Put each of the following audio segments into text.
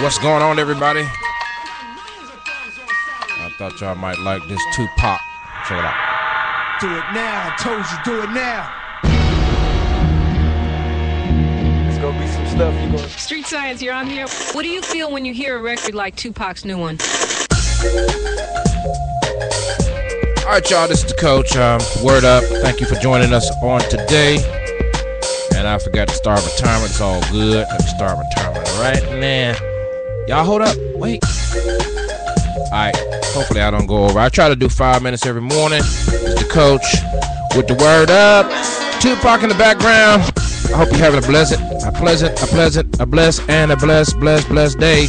What's going on, everybody? I thought y'all might like this Tupac. Check it out. Do it now. I told you, do it now. It's gonna be some stuff you gonna. Street Science, you're on here. What do you feel when you hear a record like Tupac's new one? All right, y'all, this is the coach. Word up. Thank you for joining us on today. And I forgot to start my timer. It's all good. Let me start my timer right now. Y'all hold up. Wait. All right. Hopefully I don't go over. I try to do 5 minutes every morning. It's the coach with the word up. Tupac in the background. I hope you're having a blessed day.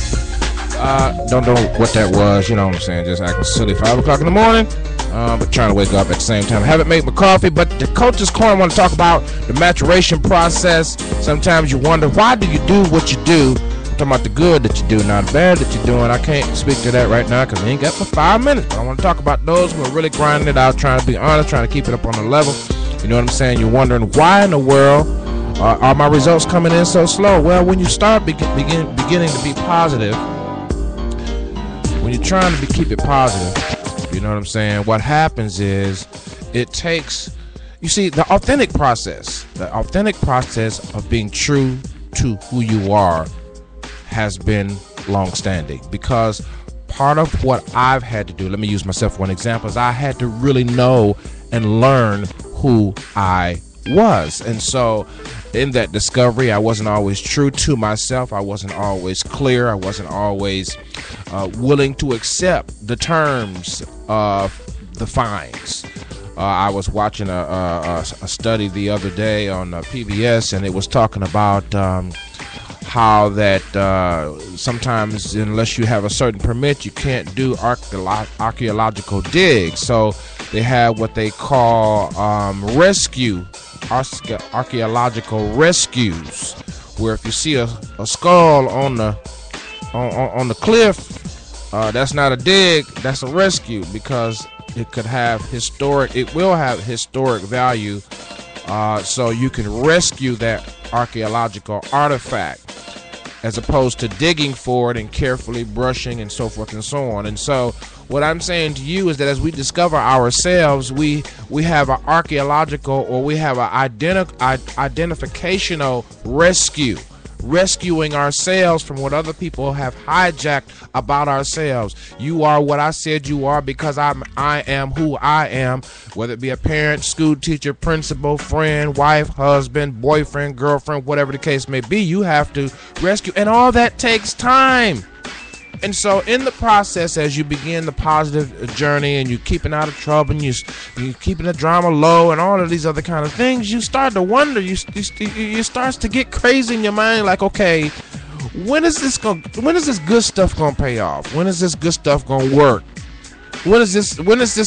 Don't know what that was. You know what I'm saying? Just acting silly. 5 o'clock in the morning. But trying to wake up at the same time. I haven't made my coffee, but the Coach's Corner, I want to talk about the maturation process. Sometimes you wonder, why do you do what you do? I'm talking about the good that you do, not the bad that you're doing. I can't speak to that right now because we ain't got for 5 minutes. But I want to talk about those who are really grinding it out, trying to be honest, trying to keep it up on the level. You know what I'm saying? You're wondering, why in the world are my results coming in so slow? Well, when you start beginning to be positive, when you're trying to keep it positive, you know what I'm saying? What happens is it takes, you see, the authentic process of being true to who you are has been long-standing, because part of what I've had to do, let me use myself for an example, is I had to really know and learn who I was. And so in that discovery, I wasn't always true to myself. I wasn't always clear. I wasn't always willing to accept the terms of the fines. I was watching a study the other day on PBS, and it was talking about how that sometimes, unless you have a certain permit, you can't do archaeological digs. So they have what they call archaeological rescues, where if you see a skull on the cliff, that's not a dig, that's a rescue, because it will have historic value. So you can rescue that archaeological artifact, as opposed to digging for it and carefully brushing and so forth and so on. And so what I'm saying to you is that as we discover ourselves, we have an archaeological, or we have an identificational rescuing ourselves from what other people have hijacked about ourselves. You are what I said you are because I am who I am, whether it be a parent, school teacher, principal, friend, wife, husband, boyfriend, girlfriend, whatever the case may be. You have to rescue, and all that takes time. And so in the process, as you begin the positive journey and you're keeping out of trouble and you're keeping the drama low and all of these other kind of things, you start to wonder, you starts to get crazy in your mind, like, okay, when is this good stuff gonna pay off? When is this good stuff gonna work? When is this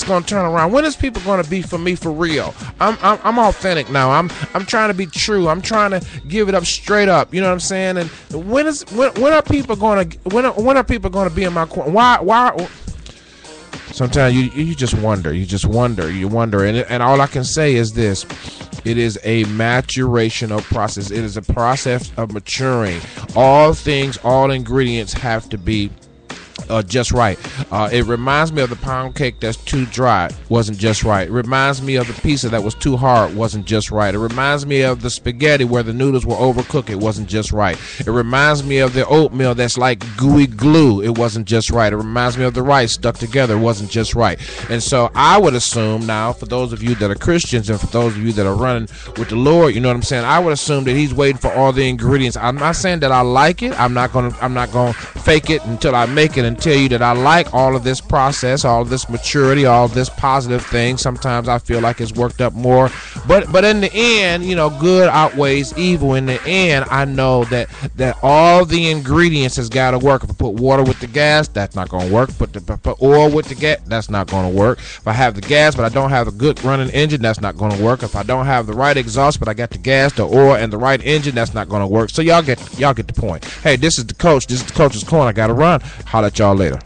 gonna turn around? When is people gonna be for me for real? I'm authentic now. I'm trying to be true. I'm trying to give it up straight up. You know what I'm saying? And when are people gonna be in my corner? Why? Sometimes you just wonder. You wonder. And all I can say is this: it is a maturational process. It is a process of maturing. All ingredients have to be just right. It reminds me of the pound cake that's too dry, wasn't just right. It reminds me of the pizza that was too hard, wasn't just right. It reminds me of the spaghetti where the noodles were overcooked, it wasn't just right. It reminds me of the oatmeal that's like gooey glue, it wasn't just right. It reminds me of the rice stuck together, it wasn't just right. And so I would assume now, for those of you that are Christians and for those of you that are running with the Lord, you know what I'm saying, I would assume that He's waiting for all the ingredients. I'm not saying that I like it. I'm not gonna fake it until I make it, and tell you that I like all of this process, all of this maturity, all of this positive thing. Sometimes I feel like it's worked up more, but in the end, you know, good outweighs evil. In the end, I know that all the ingredients has got to work. If I put water with the gas, that's not going to work. Put oil with the gas, that's not going to work. If I have the gas but I don't have a good running engine, that's not going to work. If I don't have the right exhaust but I got the gas, the oil, and the right engine, that's not going to work. So y'all get the point. Hey, this is the coach. This is the Coach's Corner. I got to run. Holler at y'all later.